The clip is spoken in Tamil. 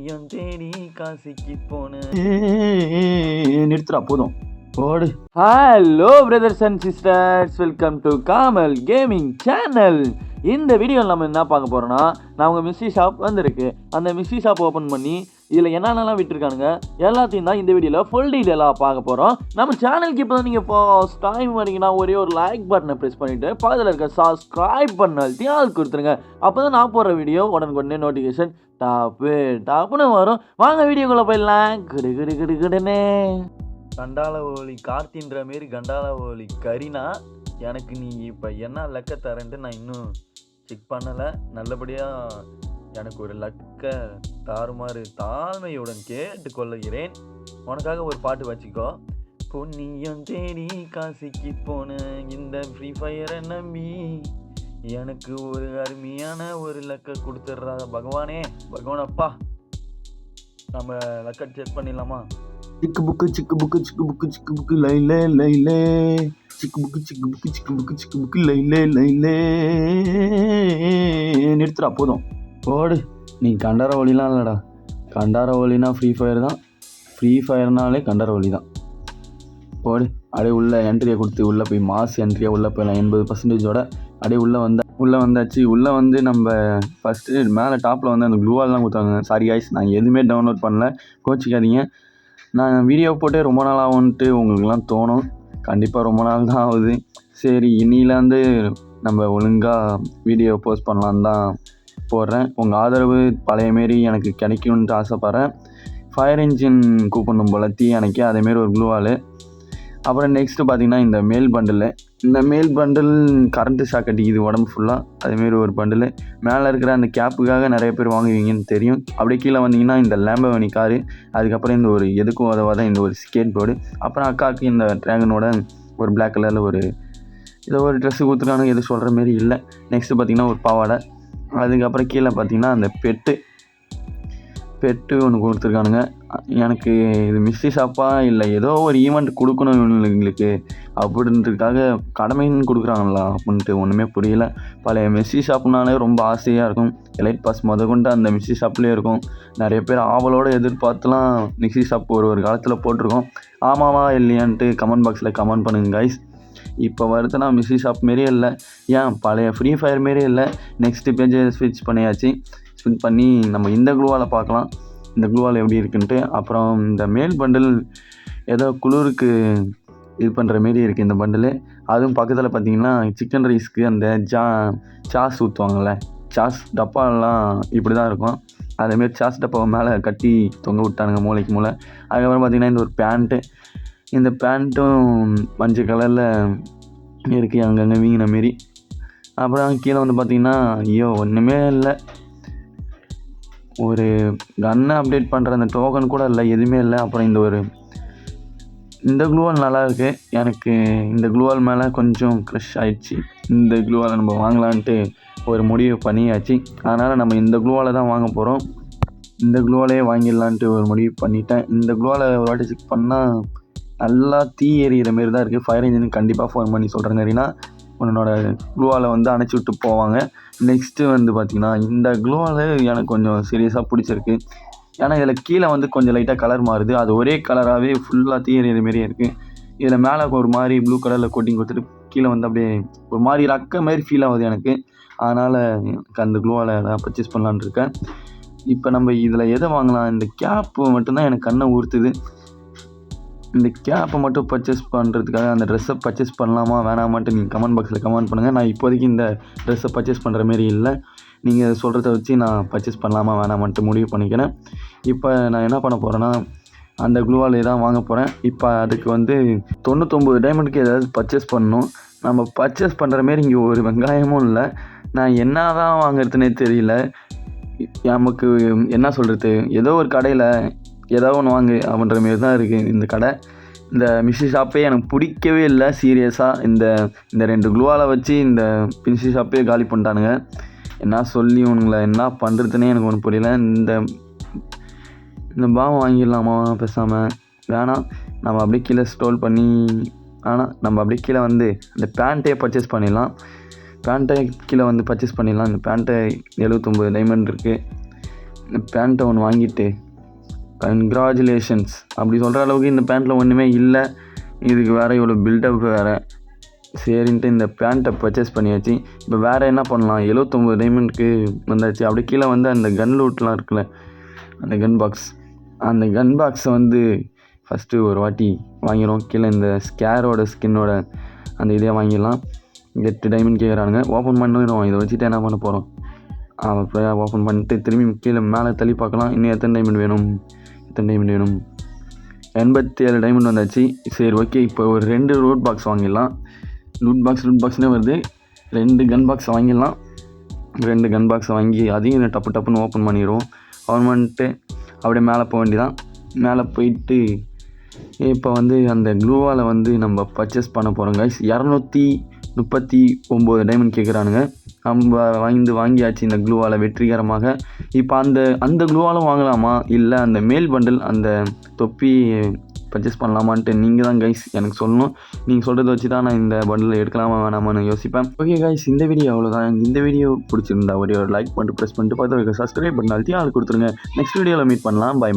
பொன்னியும் தேடி காசிக்கு போன நிறுத்துறா போதும் ஓடு. Hello brothers and sisters, welcome to Kamal gaming channel. இந்த வீடியோவில் நம்ம என்ன பார்க்க போகிறோன்னா, நான் உங்கள் மிஸ்ஸி ஷாப் வந்திருக்கு. அந்த மிஸ்ஸி ஷாப் ஓப்பன் பண்ணி இதில் என்னென்னலாம் விட்டுருக்கானுங்க எல்லாத்தையும் தான் இந்த வீடியோவில் ஃபுல் டீட்டெயிலாக பார்க்க போகிறோம். நம்ம சேனலுக்கு இப்போ தான் நீங்கள் ஃபர்ஸ்ட் டைம் வரீங்கன்னா ஒரே ஒரு லைக் பட்டனை ப்ரெஸ் பண்ணிவிட்டு பக்கத்தில் இருக்க சப்ஸ்கிரைப் பண்ணி ஆள் கொடுத்துருங்க. அப்போ தான் நான் போடுற வீடியோ உடனே நோட்டிஃபிகேஷன் டாப்புன்னு வரும். வாங்க வீடியோக்குள்ளே போயிடலாம். கிடுனே கண்டால ஓலி கார்த்தின்ற மாரி கண்டால ஓலி கரினா, எனக்கு நீ இப்போ என்ன லக்க தரேன்ட்டு நான் இன்னும் செக் பண்ணலை. நல்லபடியாக எனக்கு ஒரு லக்க தாறுமாறு தாழ்மையுடன் கேட்டுக்கொள்ளுகிறேன். உனக்காக ஒரு பாட்டு வச்சுக்கோ. பொன்னியும் தேடி காசிக்கு போன இந்த ஃப்ரீ ஃபயரை நம்பி எனக்கு ஒரு அருமையான ஒரு லக்க கொடுத்துட்றா பகவானே. பகவானப்பா, நம்ம லக்க செக் பண்ணிடலாமா? சிக்கு புக்கு சிக்கு புக்கு சிக்கு புக்கு சிக்கு புக்கு லைலே லைலே சிக்கு புக்கு சிக்கு புக்கு சிக்கு புக்கு சிக்கு புக்கு லைலே லைலே. நிறுத்துறா போதும் ஓடு. நீ கண்டார ஒலிலாம் இல்லைடா. கண்டார ஒலினா ஃப்ரீ ஃபயர் தான். ஃப்ரீ ஃபயர்னாலே கண்டார ஒலி தான். ஓடு. அப்படியே உள்ள என்ட்ரியை கொடுத்து உள்ளே போய் மாஸ் என்ட்ரியாக உள்ளே போயிடலாம். 80%ஓட அப்படியே உள்ளே வந்தாச்சு. உள்ளே வந்து நம்ம ஃபஸ்ட்டு மேலே டாப்பில் வந்து அந்த க்ளூவால்லாம் கொடுத்தாங்க. சாரி காய்ஸ், நான் எதுவுமே டவுன்லோட் பண்ணல, கோச்சிக்காதீங்க. நான் வீடியோ போட்டே ரொம்ப நாள் ஆகும்ன்ட்டு உங்களுக்குலாம் தோணும். கண்டிப்பாக ரொம்ப நாள் தான் ஆகுது. சரி, இன்னிலேருந்து நம்ம ஒழுங்காக வீடியோ போஸ்ட் பண்ணலான்னு தான் போடுறேன். உங்கள் ஆதரவு பழைய மாரி எனக்கு கிடைக்கும்ன்ட்டு ஆசைப்பட்றேன். ஃபயர் இன்ஜின் கூப்பிடணும் போல் தீ அணைக்க, அதேமாரி ஒரு க்ளூவால். அப்புறம் நெக்ஸ்ட்டு பார்த்திங்கன்னா இந்த மேல் பண்டில். இந்த மேல் பண்டில் கரண்ட்டு ஷாக் அடிக்குது உடம்பு ஃபுல்லாக. அதேமாரி ஒரு பண்டில். மேலே இருக்கிற அந்த கேப்புக்காக நிறைய பேர் வாங்குவீங்கன்னு தெரியும். அப்படியே கீழே வந்தீங்கன்னா இந்த லேம்பர்கினி காரு, அதுக்கப்புறம் இந்த ஒரு எதுக்கும் உதவாத இந்த ஒரு ஸ்கேட் போர்டு, அப்புறம் அக்காவுக்கு இந்த ட்ராகனோட ஒரு பிளாக் கலரில் ஒரு ஏதோ ஒரு ட்ரெஸ்ஸு கொடுத்துருக்கானு எது சொல்கிற மாரி இல்லை. நெக்ஸ்ட்டு பார்த்திங்கன்னா ஒரு பாவாடை. அதுக்கப்புறம் கீழே பார்த்திங்கன்னா அந்த பெட்டு ஒன்று கொடுத்துருக்கானுங்க. எனக்கு இது மிஸ்ஸி ஷாப்பா இல்லை ஏதோ ஒரு ஈவெண்ட் கொடுக்கணும் இவங்களுக்கு அப்படின்றதுக்காக கடமைன்னு கொடுக்குறாங்களா அப்படின்ட்டு ஒன்றுமே புரியல. பழைய மிஸ்ஸி ஷாப்புனாலே ரொம்ப ஆசையாக இருக்கும். எலைட் பாஸ் கொண்டு அந்த மிஸ்ஸி ஷாப்லேயே இருக்கும். நிறைய பேர் ஆவலோடு எதிர்பார்த்துலாம் மிஸ்ஸி ஷாப் ஒரு காலத்தில் போட்டிருக்கோம். ஆமாவா இல்லையான்ட்டு கமெண்ட் பாக்ஸில் கமெண்ட் பண்ணுங்க கைஸ். இப்போ வருதுன்னா மிஸ்ஸி ஷாப் மாரியே இல்லை, ஏன் பழைய ஃப்ரீ ஃபயர் மாரியே இல்லை. நெக்ஸ்ட்டு பேஜை ஸ்விட்ச் பண்ணியாச்சு. ஸ்விட்ச் பண்ணி நம்ம இந்த க்ளூவால் பார்க்கலாம், இந்த க்ளூவால் எப்படி இருக்குன்ட்டு. அப்புறம் இந்த மேல் பண்டில் ஏதோ குளிருக்கு இது பண்ணுற மாரி இருக்குது இந்த பண்டில். அதுவும் பக்கத்தில் பார்த்திங்கன்னா சிக்கன் ரைஸ்க்கு அந்த சாஸ் ஊற்றுவாங்கள்ல, சாஸ் டப்பாலாம் இப்படி தான் இருக்கும். அதேமாரி சாஸ் டப்பாவை மேலே கட்டி தொங்க விட்டானுங்க மூளைக்கு மூளை. அதுக்கப்புறம் பார்த்திங்கன்னா இந்த ஒரு பேண்ட்டு. இந்த பேண்ட்டும் மஞ்சள் கலரில் இருக்குது அங்கங்கே வீங்கின மாரி. அப்புறம் கீழே வந்து பார்த்திங்கன்னா ஐயோ ஒன்றுமே இல்லை. ஒரு கன்னை அப்டேட் பண்ணுற அந்த டோக்கன் கூட இல்லை, எதுவுமே இல்லை. அப்புறம் இந்த க்ளூவால் நல்லா இருக்குது. எனக்கு இந்த க்ளூவால் மேலே கொஞ்சம் க்ரஷ் ஆயிடுச்சு. இந்த க்ளூவால் நம்ம வாங்கலான்ட்டு ஒரு முடிவு பண்ணியாச்சு. அதனால் நம்ம இந்த க்ளூவால் தான் வாங்க போகிறோம். இந்த க்ளூவாலே வாங்கிடலான்ட்டு ஒரு முடிவு பண்ணிட்டேன். இந்த க்ளூவால் ஒரு வாட்டி செக் பண்ணால் நல்லா தீ எறிகிற மாரி தான் இருக்குது. ஃபயர் இன்ஜினுக்கு கண்டிப்பாக ஃபோன் பண்ணி சொல்கிறேன் அப்படின்னா உன்னோட க்ளூவால் வந்து அணைச்சி விட்டு போவாங்க. நெக்ஸ்ட்டு வந்து பார்த்திங்கன்னா இந்த க்ளூவால் எனக்கு கொஞ்சம் சீரியஸாக பிடிச்சிருக்கு. ஏன்னா இதில் கீழே வந்து கொஞ்சம் லைட்டாக கலர் மாறுது. அது ஒரே கலராகவே ஃபுல்லாக தீயறிகிற மாரியே இருக்குது. இதில் மேலே ஒரு மாதிரி ப்ளூ கலரில் கோட்டிங் கொடுத்துட்டு கீழே வந்து அப்படியே ஒரு மாதிரி ரக்க மாதிரி ஃபீல் ஆகுது எனக்கு. அதனால் எனக்கு அந்த க்ளூவால் நான் பர்ச்சேஸ் பண்ணலான்னு இருக்கேன். இப்போ நம்ம இதில் எதை வாங்கலாம்? இந்த கேப்பு மட்டும்தான் எனக்கு கண்ணை ஊற்றுது. இந்த கேப்பை மட்டும் பர்ச்சேஸ் பண்ணுறதுக்காக அந்த ட்ரெஸ்ஸை பர்ச்சேஸ் பண்ணலாமா வேணாமான்ட்டு நீங்கள் கமெண்ட் பாக்ஸில் கமெண்ட் பண்ணுங்கள். நான் இப்போதைக்கு இந்த ட்ரெஸ்ஸை பர்ச்சேஸ் பண்ணுற மாரி இல்லை. நீங்கள் சொல்கிறத வச்சு நான் பர்ச்சேஸ் பண்ணலாமா வேணாமான்ட்டு முடிவு பண்ணிக்கிறேன். இப்போ நான் என்ன பண்ண போகிறேன்னா அந்த க்ளூவாலே தான் வாங்க போகிறேன். இப்போ அதுக்கு வந்து 99 டைமண்டுக்கு ஏதாவது பர்ச்சேஸ் பண்ணணும். நம்ம பர்ச்சேஸ் பண்ணுற மாரி இங்கே ஒரு வெங்காயமும் இல்லை. நான் என்ன தான் வாங்குறதுனே தெரியல. நமக்கு என்ன சொல்கிறது, ஏதோ ஒரு கடையில் ஏதோ ஒன்று வாங்கு அப்படின்ற மாரி தான் இருக்குது இந்த கடை. இந்த மிஸ்ஸி ஷாப்பே எனக்கு பிடிக்கவே இல்லை சீரியஸாக. இந்த 2 க்ளூவால் வச்சு இந்த மிஸ்ஸி ஷாப்பே காலி பண்ணிட்டானுங்க. என்ன சொல்லி உங்களை என்ன பண்ணுறதுனே எனக்கு ஒன்றும் புரியல. இந்த பாவம் வாங்கிடலாமா பேசாமல்? வேணாம், நம்ம அப்படியே கீழே ஸ்டோல் பண்ணி நம்ம அப்படியே கீழே வந்து இந்த பேண்ட்டே பர்ச்சேஸ் பண்ணிடலாம். பேண்ட்டை கீழே வந்து பர்ச்சேஸ் பண்ணிடலாம். இந்த பேண்ட்டை 79 டைமண்ட் இருக்குது. இந்த பேண்ட்டை ஒன்று வாங்கிட்டு கங்க்ராச்சுலேஷன்ஸ் அப்படி சொல்கிற அளவுக்கு இந்த பேண்ட்டில் ஒன்றுமே இல்லை, இதுக்கு வேறு இவ்வளோ பில்டப் வேறு. சரின்ட்டு இந்த பேண்ட்டை பர்ச்சேஸ் பண்ணியாச்சு. இப்போ வேறு என்ன பண்ணலாம், 79 டைமண்டுக்கு வந்தாச்சு. அப்படியே கீழே வந்து அந்த கன் லூட்லாம் இருக்குல்ல, அந்த கன் பாக்ஸை வந்து ஃபஸ்ட்டு ஒரு வாட்டி வாங்கிடும். கீழே இந்த ஸ்கேரோட ஸ்கின்னோட அந்த இதே வாங்கிடலாம். 8 டைமண்ட் கேட்குறானுங்க. ஓப்பன் பண்ணிடுவோம். இதை வச்சுட்டு என்ன பண்ண போகிறோம், அப்புறம் ஓப்பன் பண்ணிட்டு திரும்பி கீழே மேலே தள்ளி பார்க்கலாம். இன்னும் எத்தனை டைமண்ட் வேணும், 87 டைமண்ட் வந்தாச்சு. சரி ஓகே, இப்போ ஒரு 2 ரூட் பாக்ஸ் வாங்கிடலாம். ரூட் பாக்ஸ்னே வருது. 2 கன் பாக்ஸ் வாங்கிடலாம். 2 கன் பாக்ஸை வாங்கி அதையும் டப்புன்னு ஓப்பன் பண்ணிடுவோம். ஓப்பன் பண்ணிட்டு அப்படியே மேலே போக வேண்டியதான். மேலே போயிட்டு இப்போ வந்து அந்த க்ளூவால் வந்து நம்ம பர்ச்சேஸ் பண்ண போகிறோம் கைஸ். 239 டைமண்ட் கேட்குறானுங்க. நம்ம வாங்கியாச்சு இந்த க்ளூவால் வெற்றிகரமாக. இப்போ அந்த க்ளூவாலும் வாங்கலாமா, இல்லை அந்த மேல் பண்டில் அந்த தொப்பி பர்ச்சேஸ் பண்ணலாமான்ட்டு நீங்கள் தான் கைஸ் எனக்கு சொல்லணும். நீங்கள் சொல்கிறத வச்சு தான் நான் இந்த பண்டில் எடுக்கலாமா வேணாமான்னு யோசிப்பேன். ஓகே கைஸ், இந்த வீடியோ அவ்வளோதான். இந்த வீடியோ பிடிச்சிருந்தா ஒரு லைக் பண்ணிட்டு ப்ரெஸ் பண்ணிட்டு பார்த்து சப்ஸ்கிரைப் பண்ணி அழுத்தி ஆள் கொடுத்துருங்க. நெக்ஸ்ட் வீடியோவில் மீட் பண்ணலாம். பை.